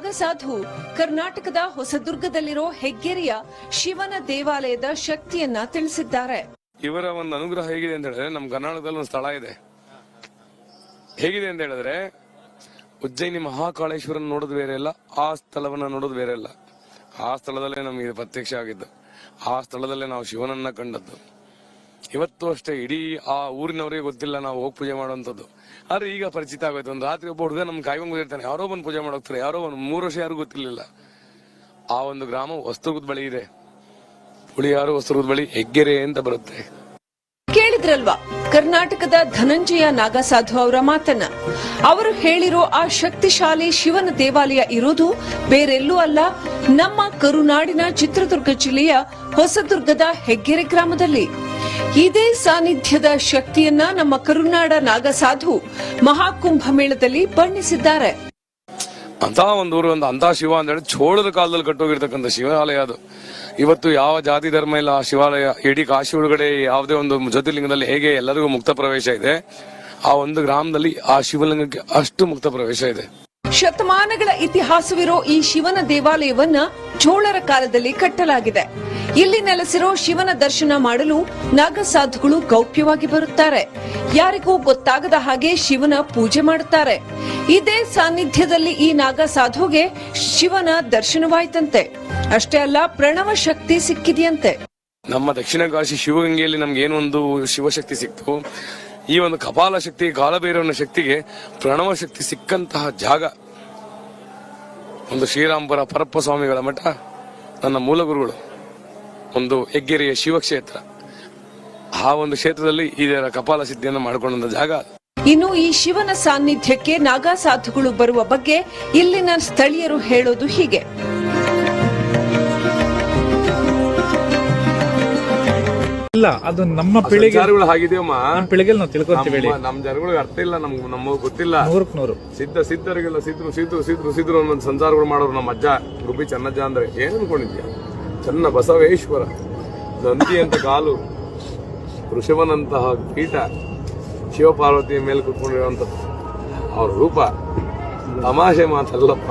ನಾಗಸಾಧು ಕರ್ನಾಟಕದ ಹೊಸದುರ್ಗದಲ್ಲಿರೋ ಹೆಗ್ಗೆರೆಯ ಶಿವನ ದೇವಾಲಯದ ಶಕ್ತಿಯನ್ನ ತಿಳಿಸಿದ್ದಾರೆ. ಇವರ ಒಂದು ಅನುಗ್ರಹ ಹೇಗಿದೆ ಅಂತ ಹೇಳಿದ್ರೆ, ನಮ್ಮ ಕರ್ನಾಟಕದಲ್ಲಿ ಒಂದು ಸ್ಥಳ ಇದೆ. ಹೇಗಿದೆ ಅಂತ ಹೇಳಿದ್ರೆ, ಉಜ್ಜಯಿನಿ ಮಹಾಕಾಳೇಶ್ವರನ ನೋಡೋದು ಬೇರೆ ಇಲ್ಲ, ಆ ಸ್ಥಳವನ್ನ ನೋಡೋದು ಬೇರೆ ಇಲ್ಲ. ಆ ಸ್ಥಳದಲ್ಲೇ ನಮಗೆ ಪ್ರತ್ಯಕ್ಷ ಆಗಿದ್ದು, ಆ ಸ್ಥಳದಲ್ಲೇ ನಾವು ಶಿವನನ್ನ ಕಂಡದ್ದು. ಇವತ್ತು ಅಷ್ಟೇ ಇಡೀ ಆ ಊರಿನವರಿಗೆ ಗೊತ್ತಿಲ್ಲ ನಾವು ಹೋಗಿ ಪೂಜೆ ಮಾಡುವಂಥದ್ದು. ಆದ್ರೆ ಈಗ ಪರಿಚಿತ ಆಗೋಯ್ತು. ಒಂದು ರಾತ್ರಿ ಒಬ್ಬ ಹುಡುಗ ನಮ್ಗೆ ಕಾಯ್ಕೊಂಡು ಬಂದಿರ್ತಾನೆ, ಯಾರೋ ಬಂದು ಪೂಜೆ ಮಾಡೋಗ್ತಾರೆ, ಯಾರೋ ಒಂದು 3 ವರ್ಷ ಯಾರಿಗೂ ಗೊತ್ತಿರ್ಲಿಲ್ಲ. ಆ ಒಂದು ಗ್ರಾಮ ಹೊಸದುರ್ಗದ ಬಳಿ ಇದೆ. ಹುಳಿಯಾರು ಹೊಸದುರ್ಗದ ಬಳಿ ಹೆಗ್ಗೆರೆ ಅಂತ ಬರುತ್ತೆ. ಕೇಳಿದ್ರಲ್ವಾ ಕರ್ನಾಟಕದ ಧನಂಜಯ ನಾಗಸಾಧು ಅವರ ಮಾತನ್ನ. ಅವರು ಹೇಳಿರೋ ಆ ಶಕ್ತಿಶಾಲಿ ಶಿವನ ದೇವಾಲಯ ಇರೋದು ಬೇರೆಲ್ಲೂ ಅಲ್ಲ, ನಮ್ಮ ಕರುನಾಡಿನ ಚಿತ್ರದುರ್ಗ ಜಿಲ್ಲೆಯ ಹೊಸದುರ್ಗದ ಹೆಗ್ಗೆರೆ ಗ್ರಾಮದಲ್ಲಿ. ಇದೇ ಸಾನ್ನಿಧ್ಯದ ಶಕ್ತಿಯನ್ನ ನಮ್ಮ ಕರುನಾಡ ನಾಗಸಾಧು ಮಹಾಕುಂಭಮೇಳದಲ್ಲಿ ಬಣ್ಣಿಸಿದ್ದಾರೆ. ಅಂತ ಒಂದು ಊರು, ಅಂತ ಶಿವ ಅಂತ ಹೇಳಿ ಚೋಳದ ಕಾಲದಲ್ಲಿ ಕಟ್ಟೋಗಿರ್ತಕ್ಕಂಥ ಶಿವಾಲಯ ಅದು. ಇವತ್ತು ಯಾವ ಜಾತಿ ಧರ್ಮ ಇಲ್ಲ, ಆ ಶಿವಾಲಯ ಇಡೀ ಕಾಶಿ ಒಳಗಡೆ ಯಾವುದೇ ಒಂದು ಜ್ಯೋತಿರ್ಲಿಂಗದಲ್ಲಿ ಹೇಗೆ ಎಲ್ಲರಿಗೂ ಮುಕ್ತ ಪ್ರವೇಶ ಇದೆ, ಆ ಒಂದು ಗ್ರಾಮದಲ್ಲಿ ಆ ಶಿವಲಿಂಗಕ್ಕೆ ಅಷ್ಟು ಮುಕ್ತ ಪ್ರವೇಶ ಇದೆ. ಶತಮಾನಗಳ ಇತಿಹಾಸವಿರೋ ಈ ಶಿವನ ದೇವಾಲಯವನ್ನ ಚೋಳರ ಕಾಲದಲ್ಲಿ ಕಟ್ಟಲಾಗಿದೆ. ಇಲ್ಲಿ ನೆಲೆಸಿರೋ ಶಿವನ ದರ್ಶನ ಮಾಡಲು ನಾಗಸಾಧುಗಳು ಗೌಪ್ಯವಾಗಿ ಬರುತ್ತಾರೆ. ಯಾರಿಗೂ ಗೊತ್ತಾಗದ ಹಾಗೆ ಶಿವನ ಪೂಜೆ ಮಾಡುತ್ತಾರೆ. ಇದೇ ಸಾನ್ನಿಧ್ಯದಲ್ಲಿ ಈ ನಾಗಸಾಧುಗೆ ಶಿವನ ದರ್ಶನವಾಯ್ತಂತೆ. ಅಷ್ಟೇ ಅಲ್ಲ, ಪ್ರಣವ ಶಕ್ತಿ ಸಿಕ್ಕಿದೆಯಂತೆ. ನಮ್ಮ ದಕ್ಷಿಣ ಕಾಶಿ ಶಿವಗಂಗೆಯಲ್ಲಿ ನಮ್ಗೆ ಏನೊಂದು ಶಿವಶಕ್ತಿ ಸಿಕ್ತು, ಈ ಒಂದು ಕಪಾಲ ಶಕ್ತಿ, ಕಾಲಭೈರವನ ಶಕ್ತಿಗೆ ಪ್ರಣವ ಶಕ್ತಿ ಸಿಕ್ಕಂತಹ ಜಾಗ ಒಂದು ಶ್ರೀರಾಮಪುರ ಪರಪ್ಪ ಸ್ವಾಮಿಗಳ ಮಠ, ನನ್ನ ಮೂಲ ಗುರುಗಳು, ಒಂದು ಹೆಗ್ಗೆರೆಯ ಶಿವಕ್ಷೇತ್ರ. ಆ ಒಂದು ಕ್ಷೇತ್ರದಲ್ಲಿ ಇದರ ಕಪಾಲ ಸಿದ್ಧಿಯನ್ನು ಮಾಡಿಕೊಂಡ ಜಾಗ. ಇನ್ನು ಈ ಶಿವನ ಸಾನ್ನಿಧ್ಯಕ್ಕೆ ನಾಗಸಾಧುಗಳು ಬರುವ ಬಗ್ಗೆ ಇಲ್ಲಿನ ಸ್ಥಳೀಯರು ಹೇಳೋದು ಹೀಗೆ. ಇಲ್ಲ, ಅದು ನಮ್ಮ ಪೀಳಿಗೆ ಆಗಿದೆಯಮ್ಮ, ಪೀಳಿಗೆಯಲ್ಲಿ ನಾವು ತಿಳ್ಕೊಂತೀವಿ. ನಮ್ಮ ಜನಗಳಿಗೆ ಅರ್ಥ ಇಲ್ಲ, ನಮಗೆ ಗೊತ್ತಿಲ್ಲ. 100% ಸಿದ್ಧರಿಗೆಲ್ಲ ಸಿದ್ರು ಅನ್ನೋ ಸಂಸಾರಗಳು ಮಾಡೋರು. ನಮ್ಮ ಅಜ್ಜ ಗುಬ್ಬಿ ಚೆನ್ನಜ್ಜ ಅಂದ್ರೆ ಏನ್ ಅನ್ಕೊಂಡಿದ್ಯಾ? ಚೆನ್ನ ಬಸವೇಶ್ವರ, ನಂದಿ ಅಂತ ಕಾಲು, ಋಷಭನಂತಹ ಪೀಠ, ಶಿವಪಾರ್ವತಿಯ ಮೇಲೆ ಕುತ್ಕೊಂಡಿರುವಂತದ್ದು ಅವ್ರ ರೂಪ. ತಮಾಷೆ ಮಾತಲ್ಲಪ್ಪ.